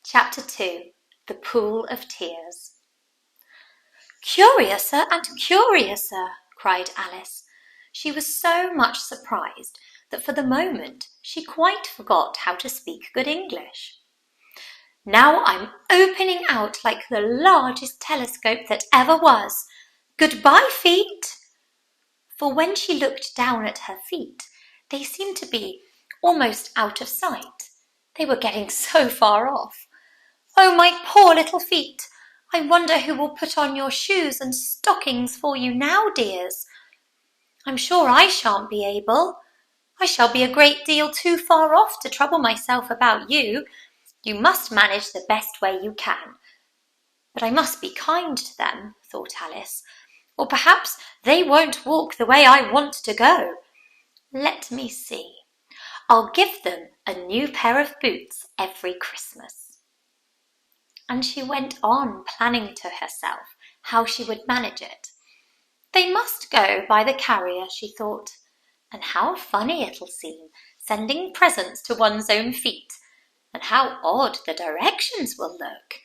Chapter 2. The Pool of Tears. "Curiouser and curiouser!" cried Alice. She was so much surprised that for the moment she quite forgot how to speak good English. "Now I'm opening out like the largest telescope that ever was. Goodbye, feet!" For when she looked down at her feet, they seemed to be almost out of sight. They were getting so far off. "Oh, my poor little feet! I wonder who will put on your shoes and stockings for you now, dears. I'm sure I shan't be able. I shall be a great deal too far off to trouble myself about you. You must manage the best way you can. But I must be kind to them," thought Alice, "or perhaps they won't walk the way I want to go. Let me see. I'll give them a new pair of boots every Christmas." And she went on planning to herself how she would manage it. They must go by the carrier, she thought, and how funny it'll seem, sending presents to one's own feet, and how odd the directions will look.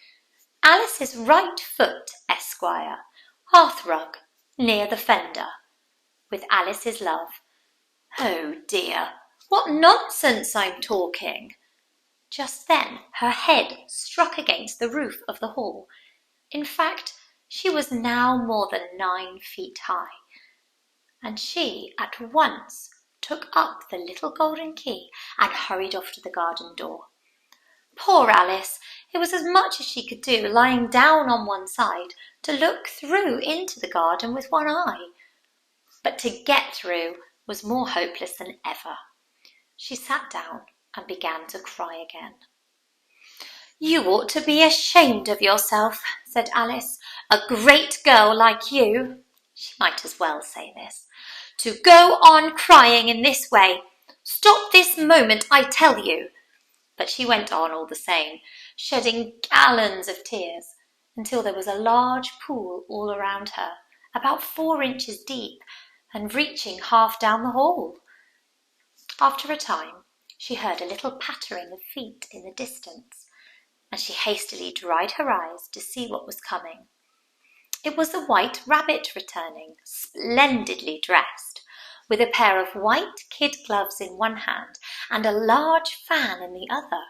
Alice's right foot, Esquire, hearthrug, near the fender, with Alice's love. Oh dear, what nonsense I'm talking! Just then her head struck against the roof of the hall. In fact, she was now more than 9 feet high, and she at once took up the little golden key and hurried off to the garden door. Poor Alice! It was as much as she could do, lying down on one side, to look through into the garden with one eye. But to get through was more hopeless than ever. She sat down and began to cry again. "You ought to be ashamed of yourself," said Alice. "A great girl like you," she might as well say this, "to go on crying in this way. Stop this moment, I tell you." But she went on all the same, shedding gallons of tears, until there was a large pool all around her, about 4 inches deep, and reaching half down the hall. After a time, she heard a little pattering of feet in the distance, and she hastily dried her eyes to see what was coming. It was the White Rabbit returning, splendidly dressed, with a pair of white kid gloves in one hand and a large fan in the other.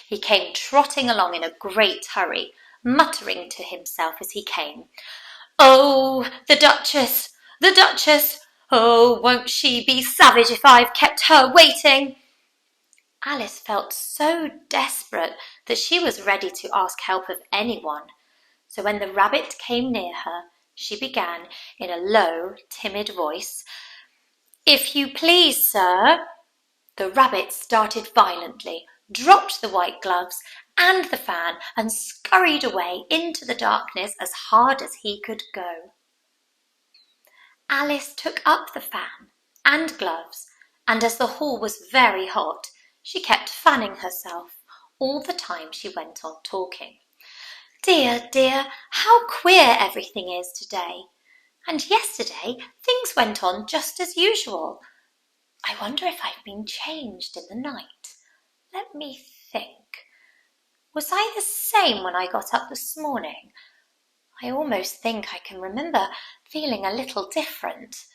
He came trotting along in a great hurry, muttering to himself as he came, "Oh, the Duchess! The Duchess! Oh, won't she be savage if I've kept her waiting?" Alice felt so desperate that she was ready to ask help of anyone. So when the rabbit came near her, she began in a low, timid voice, "If you please, sir." The rabbit started violently, dropped the white gloves and the fan, and scurried away into the darkness as hard as he could go. Alice took up the fan and gloves, and as the hall was very hot, she kept fanning herself all the time she went on talking. "Dear, dear, how queer everything is today. And yesterday things went on just as usual. I wonder if I've been changed in the night. Let me think. Was I the same when I got up this morning? I almost think I can remember feeling a little different.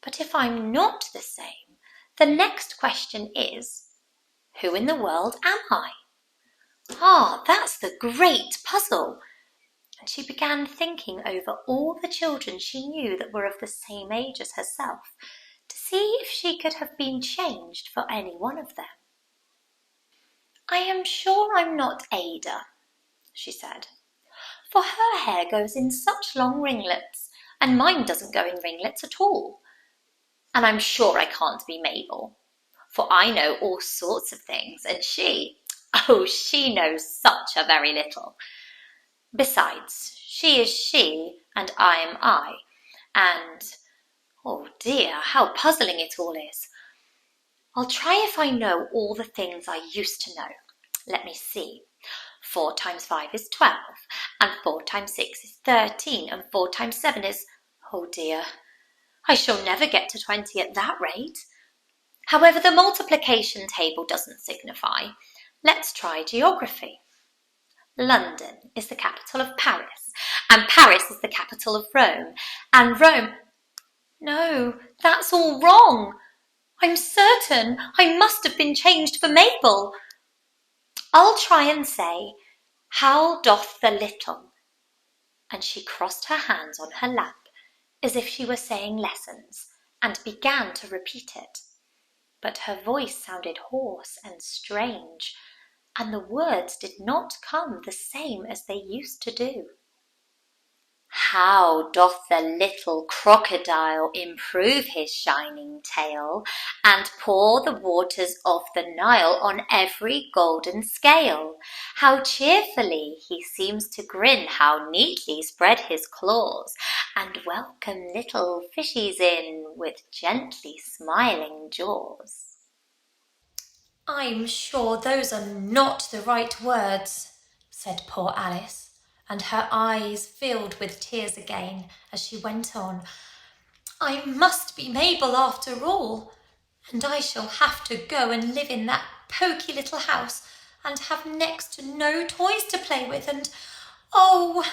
But if I'm not the same, the next question is, who in the world am I? Ah, that's the great puzzle." And she began thinking over all the children she knew that were of the same age as herself, to see if she could have been changed for any one of them. "I am sure I'm not Ada," she said, "for her hair goes in such long ringlets, and mine doesn't go in ringlets at all. And I'm sure I can't be Mabel, for I know all sorts of things, and she knows such a very little. Besides, she is she, and I am I, and, oh dear, how puzzling it all is. I'll try if I know all the things I used to know. Let me see. 4 times 5 is 12, and 4 times 6 is 13, and 4 times 7 is, oh dear, I shall never get to 20 at that rate. However, the multiplication table doesn't signify. Let's try geography. London is the capital of Paris, and Paris is the capital of Rome, and Rome— No, that's all wrong. I'm certain I must have been changed for Mabel. I'll try and say, how doth the little— And she crossed her hands on her lap as if she were saying lessons, and began to repeat it. But her voice sounded hoarse and strange, and the words did not come the same as they used to do. How doth the little crocodile improve his shining tail, and pour the waters of the Nile on every golden scale? How cheerfully he seems to grin, how neatly spread his claws, and welcome little fishies in with gently smiling jaws. I'm sure those are not the right words, said poor Alice, and her eyes filled with tears again as she went on. I must be Mabel after all, and I shall have to go and live in that poky little house and have next to no toys to play with and, oh,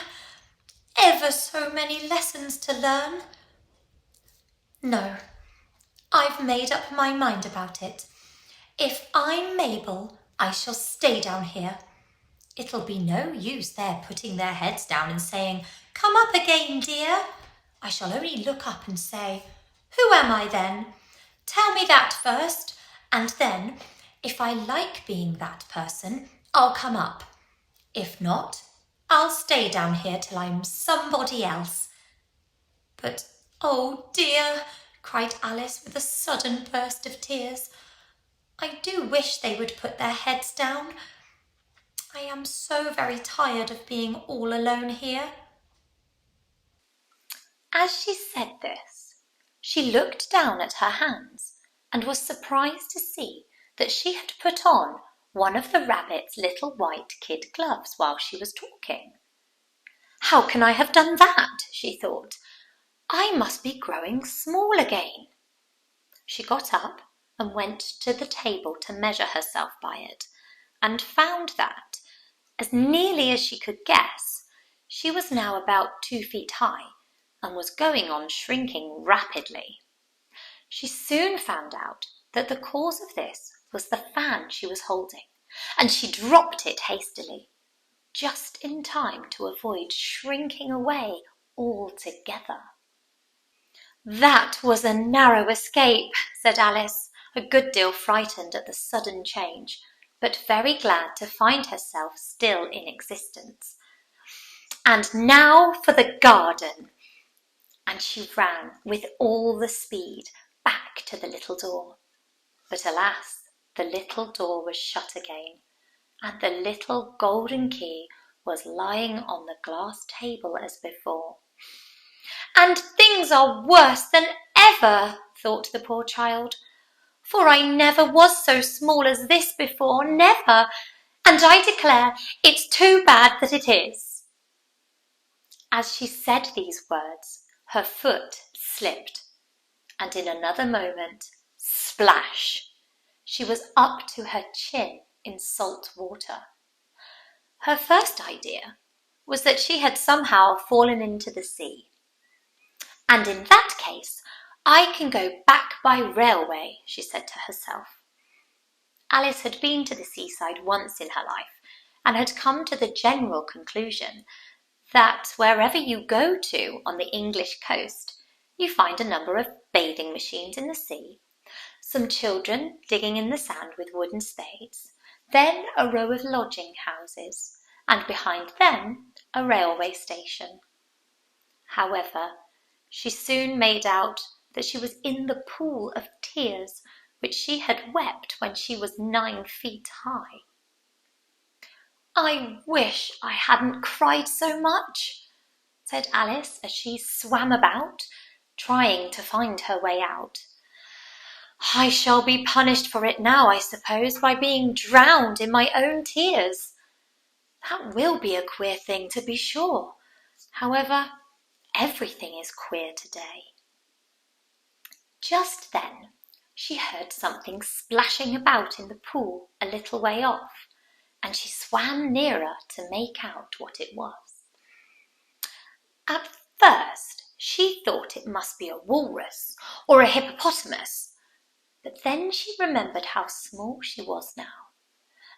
ever so many lessons to learn. No, I've made up my mind about it. If I'm Mabel, I shall stay down here. It'll be no use their putting their heads down and saying, "Come up again, dear." I shall only look up and say, "Who am I then? Tell me that first, and then, if I like being that person, I'll come up. If not, I'll stay down here till I'm somebody else." But, oh dear, cried Alice with a sudden burst of tears, I do wish they would put their heads down. I am so very tired of being all alone here. As she said this, she looked down at her hands and was surprised to see that she had put on one of the rabbit's little white kid gloves while she was talking. How can I have done that? She thought. I must be growing small again. She got up and went to the table to measure herself by it, and found that, as nearly as she could guess, she was now about 2 feet high and was going on shrinking rapidly. She soon found out that the cause of this was the fan she was holding, and she dropped it hastily, just in time to avoid shrinking away altogether. That was a narrow escape, said Alice, a good deal frightened at the sudden change, but very glad to find herself still in existence. And now for the garden. And she ran with all the speed back to the little door. But alas, the little door was shut again, and the little golden key was lying on the glass table as before. And things are worse than ever, thought the poor child, for I never was so small as this before, never, and I declare it's too bad that it is. As she said these words, her foot slipped, and in another moment, splash, she was up to her chin in salt water. Her first idea was that she had somehow fallen into the sea. And in that case, I can go back by railway, she said to herself. Alice had been to the seaside once in her life, and had come to the general conclusion that wherever you go to on the English coast, you find a number of bathing machines in the sea, some children digging in the sand with wooden spades, then a row of lodging houses, and behind them a railway station. However, she soon made out that she was in the pool of tears which she had wept when she was 9 feet high. I wish I hadn't cried so much, said Alice as she swam about, trying to find her way out. I shall be punished for it now, I suppose, by being drowned in my own tears. That will be a queer thing, to be sure. However, everything is queer today. Just then she heard something splashing about in the pool a little way off, and she swam nearer to make out what it was. At first, she thought it must be a walrus or a hippopotamus, but then she remembered how small she was now,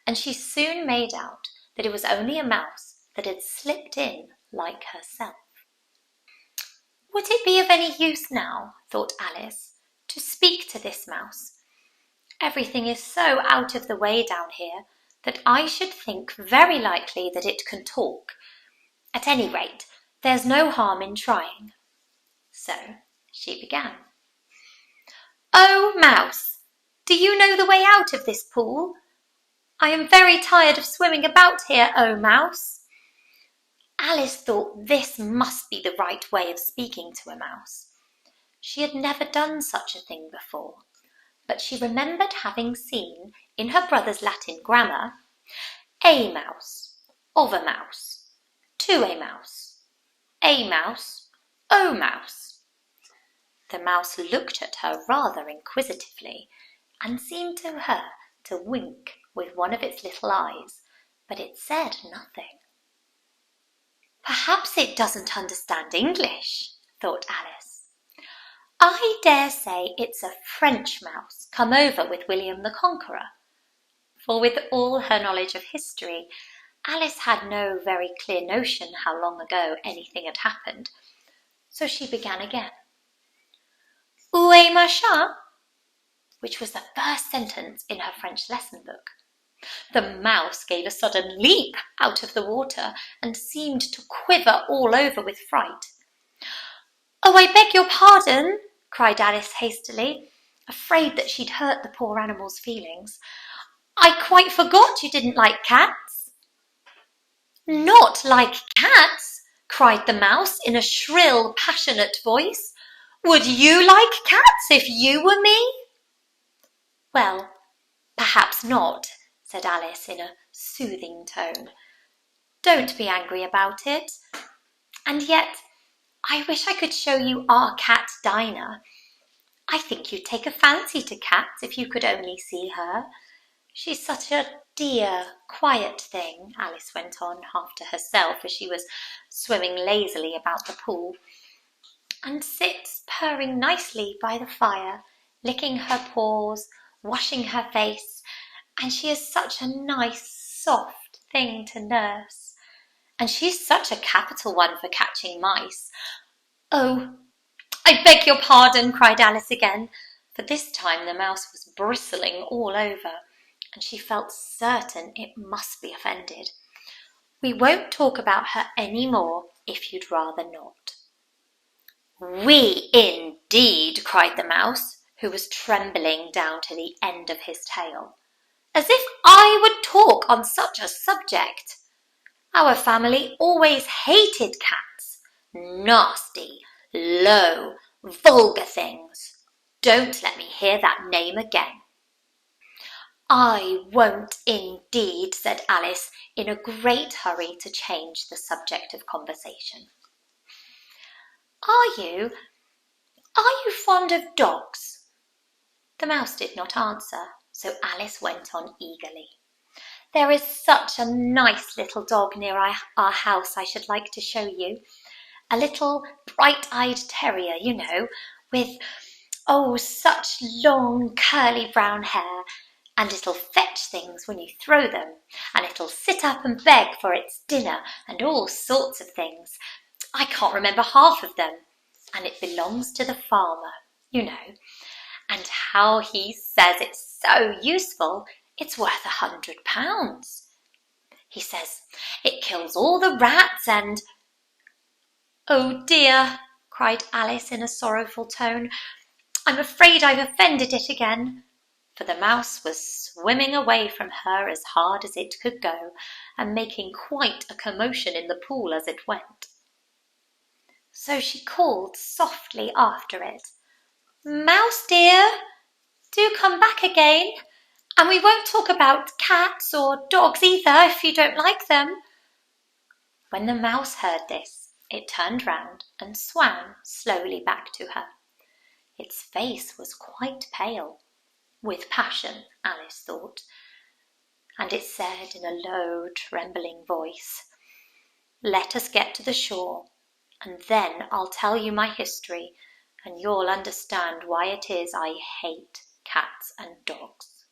and she soon made out that it was only a mouse that had slipped in like herself. Would it be of any use now, thought Alice, to speak to this mouse? Everything is so out of the way down here that I should think very likely that it can talk. At any rate, there's no harm in trying. So she began. "Oh, Mouse, do you know the way out of this pool? I am very tired of swimming about here, oh Mouse." Alice thought this must be the right way of speaking to a mouse. She had never done such a thing before, but she remembered having seen in her brother's Latin grammar, a mouse, of a mouse, to a mouse, o mouse. The mouse looked at her rather inquisitively and seemed to her to wink with one of its little eyes, but it said nothing. "Perhaps it doesn't understand English," thought Alice. "I dare say it's a French mouse come over with William the Conqueror." For with all her knowledge of history, Alice had no very clear notion how long ago anything had happened, so she began again. "Où est ma chat?" which was the first sentence in her French lesson book. The mouse gave a sudden leap out of the water and seemed to quiver all over with fright. "Oh, I beg your pardon," cried Alice hastily, afraid that she'd hurt the poor animal's feelings. "I quite forgot you didn't like cats." "Not like cats?" cried the mouse in a shrill, passionate voice. "Would you like cats if you were me?" "Well, perhaps not," said Alice in a soothing tone. "Don't be angry about it. And yet, I wish I could show you our cat Dinah. I think you'd take a fancy to cats if you could only see her. She's such a dear, quiet thing," Alice went on, half to herself as she was swimming lazily about the pool, "and sits purring nicely by the fire, licking her paws, washing her face, and she is such a nice, soft thing to nurse. And she's such a capital one for catching mice." "Oh, I beg your pardon," cried Alice again, for this time the mouse was bristling all over, and she felt certain it must be offended. "We won't talk about her any more if you'd rather not." "We indeed," cried the mouse, who was trembling down to the end of his tail. "As if I would talk on such a subject. Our family always hated cats. Nasty, low, vulgar things. Don't let me hear that name again." "I won't indeed," said Alice in a great hurry to change the subject of conversation. Are you fond of dogs?" The mouse did not answer, so Alice went on eagerly. "There is such a nice little dog near our house I should like to show you. A little bright-eyed terrier, you know, with, oh, such long curly brown hair, and it'll fetch things when you throw them, and it'll sit up and beg for its dinner and all sorts of things. I can't remember half of them, and it belongs to the farmer, you know, and how he says it's so useful it's worth £100. He says it kills all the rats and—" "Oh dear," cried Alice in a sorrowful tone, "I'm afraid I've offended it again," for the mouse was swimming away from her as hard as it could go and making quite a commotion in the pool as it went. So she called softly after it, "Mouse dear, do come back again, and we won't talk about cats or dogs either if you don't like them." When the mouse heard this, it turned round and swam slowly back to her. Its face was quite pale, with passion, Alice thought, and it said in a low, trembling voice, "Let us get to the shore, and then I'll tell you my history, and you'll understand why it is I hate cats and dogs."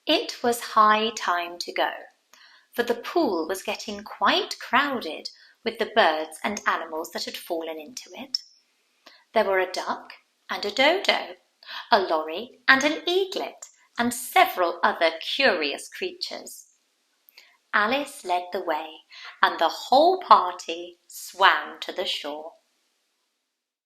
It was high time to go, for the pool was getting quite crowded with the birds and animals that had fallen into it. There were a duck and a dodo, a lorry and an eaglet, and several other curious creatures. Alice led the way, and the whole party swam to the shore.